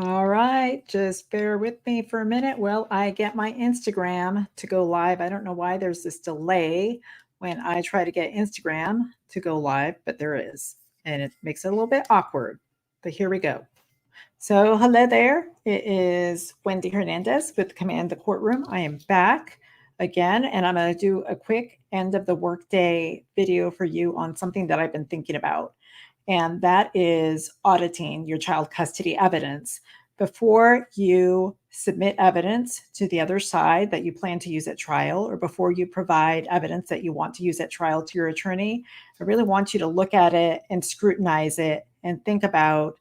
All right, just bear with me for a minute. Well, I get my Instagram to go live. I don't know why there's this delay when I try to get Instagram to go live, but there is, and it makes it a little bit awkward. But here we go. So, hello there. It is Wendy Hernandez with Command the Courtroom. I am back again, and I'm going to do a quick end of the workday video for you on something that I've been thinking about, and that is auditing your child custody evidence. Before you submit evidence to the other side that you plan to use at trial, or before you provide evidence that you want to use at trial to your attorney, I really want you to look at it and scrutinize it and think about,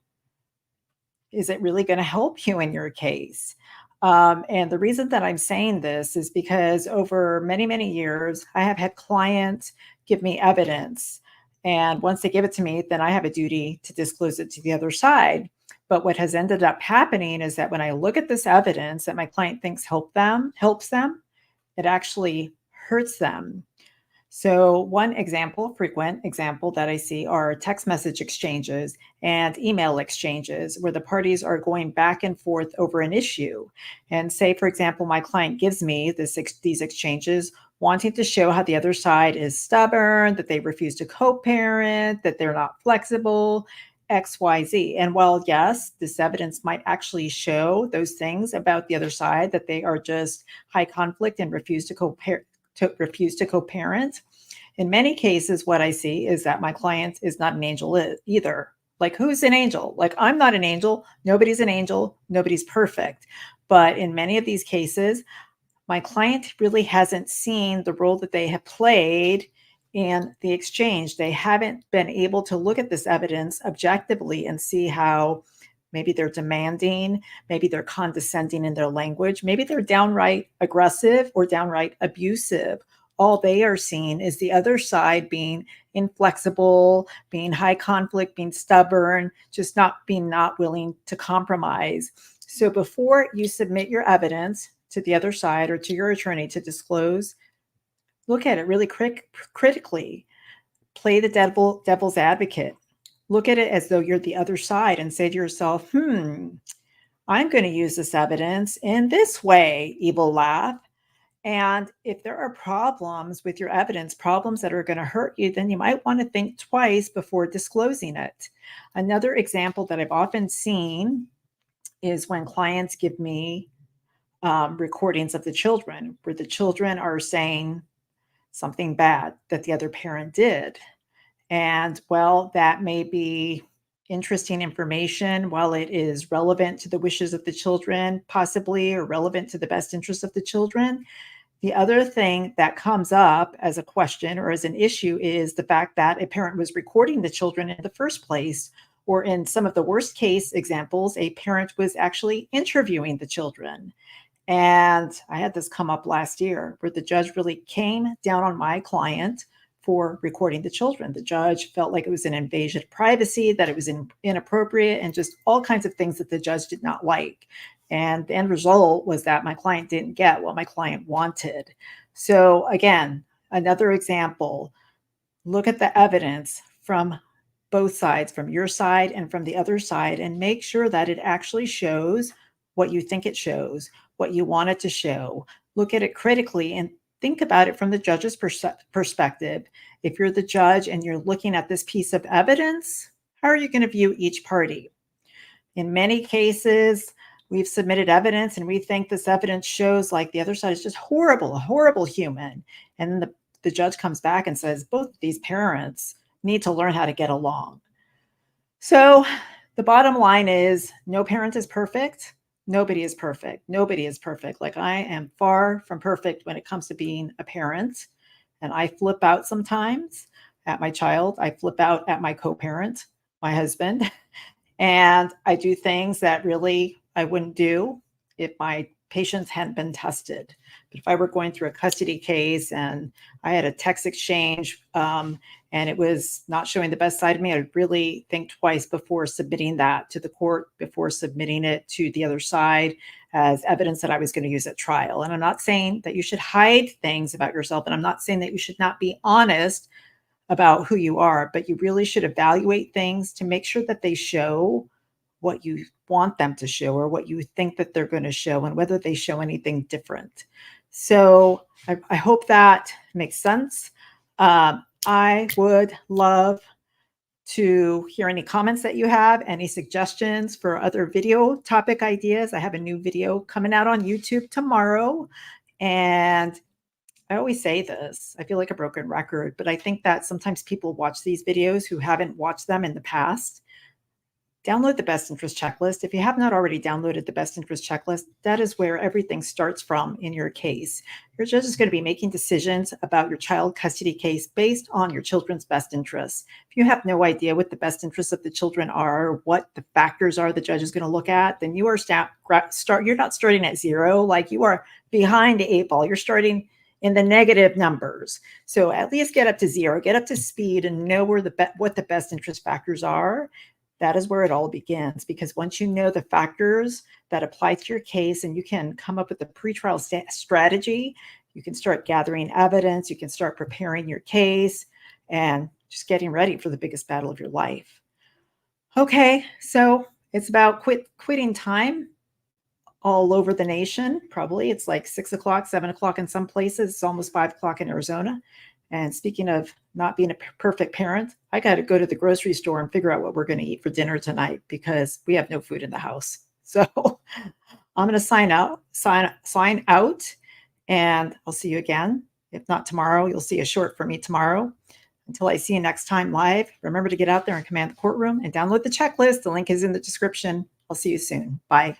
is it really going to help you in your case? And the reason that I'm saying this is because over many, many years, I have had clients give me evidence. And once they give it to me, then I have a duty to disclose it to the other side. But what has ended up happening is that when I look at this evidence that my client thinks helps them, it actually hurts them. So, one example, frequent example that I see are text message exchanges and email exchanges where the parties are going back and forth over an issue. And say, for example, my client gives me these exchanges wanting to show how the other side is stubborn, that they refuse to co parent, that they're not flexible. XYZ. And while, yes, this evidence might actually show those things about the other side, that they are just high conflict and refuse to co-parent. In many cases, what I see is that my client is not an angel either. Like, who's an angel? Like, I'm not an angel. Nobody's an angel. Nobody's perfect. But in many of these cases, my client really hasn't seen the role that they have played in the exchange. They haven't been able to look at this evidence objectively and see how maybe they're demanding, maybe they're condescending in their language, maybe they're downright aggressive or downright abusive. All they are seeing is the other side being inflexible, being high conflict, being stubborn, just not willing to compromise. So before you submit your evidence to the other side or to your attorney to disclose, look at it really critically. Play the devil's advocate. Look at it as though you're the other side and say to yourself, I'm going to use this evidence in this way, evil laugh. And if there are problems with your evidence, problems that are going to hurt you, then you might want to think twice before disclosing it. Another example that I've often seen is when clients give me recordings of the children, where the children are saying something bad that the other parent did. And well, that may be interesting information while it is relevant to the wishes of the children, possibly, or relevant to the best interest of the children. The other thing that comes up as a question or as an issue is the fact that a parent was recording the children in the first place, or in some of the worst case examples, a parent was actually interviewing the children. And I had this come up last year where the judge really came down on my client for recording the children. The judge felt like it was an invasion of privacy, that it was inappropriate, and just all kinds of things that the judge did not like. And the end result was that my client didn't get what my client wanted. So, again, another example, look at the evidence from both sides, from your side and from the other side, and make sure that it actually shows what you think it shows, what you want it to show. Look at it critically and think about it from the judge's perspective. If you're the judge and you're looking at this piece of evidence, how are you going to view each party? In many cases, we've submitted evidence and we think this evidence shows like the other side is just horrible, a horrible human. And the judge comes back and says, both these parents need to learn how to get along. So the bottom line is no parent is perfect. Nobody is perfect. Nobody is perfect. Like, I am far from perfect when it comes to being a parent. And I flip out sometimes at my child. I flip out at my co-parent, my husband. And I do things that really I wouldn't do if my patients hadn't been tested. But if I were going through a custody case and I had a text exchange and it was not showing the best side of me, I'd really think twice before submitting that to the court, before submitting it to the other side as evidence that I was going to use at trial. And I'm not saying that you should hide things about yourself, and I'm not saying that you should not be honest about who you are, but you really should evaluate things to make sure that they show what you want them to show or what you think that they're going to show and whether they show anything different. So I hope that makes sense. I would love to hear any comments that you have, any suggestions for other video topic ideas. I have a new video coming out on YouTube tomorrow. And I always say this, I feel like a broken record, but I think that sometimes people watch these videos who haven't watched them in the past. Download the best interest checklist. If you have not already downloaded the best interest checklist, that is where everything starts from in your case. Your judge is going to be making decisions about your child custody case based on your children's best interests. If you have no idea what the best interests of the children are, or what the factors are the judge is going to look at, then you are you're not starting at zero, like you are behind the eight ball. You're starting in the negative numbers. So at least get up to zero, get up to speed and know where what the best interest factors are. That is where it all begins, because once you know the factors that apply to your case and you can come up with a pretrial strategy, you can start gathering evidence, you can start preparing your case and just getting ready for the biggest battle of your life. Okay, so it's about quitting time all over the nation. Probably it's like 6 o'clock, 7 o'clock in some places. It's almost 5 o'clock in Arizona. And speaking of not being a perfect parent, I got to go to the grocery store and figure out what we're going to eat for dinner tonight because we have no food in the house. So I'm going to sign out, and I'll see you again. If not tomorrow, you'll see a short from me tomorrow. Until I see you next time live, remember to get out there and command the courtroom and download the checklist. The link is in the description. I'll see you soon. Bye.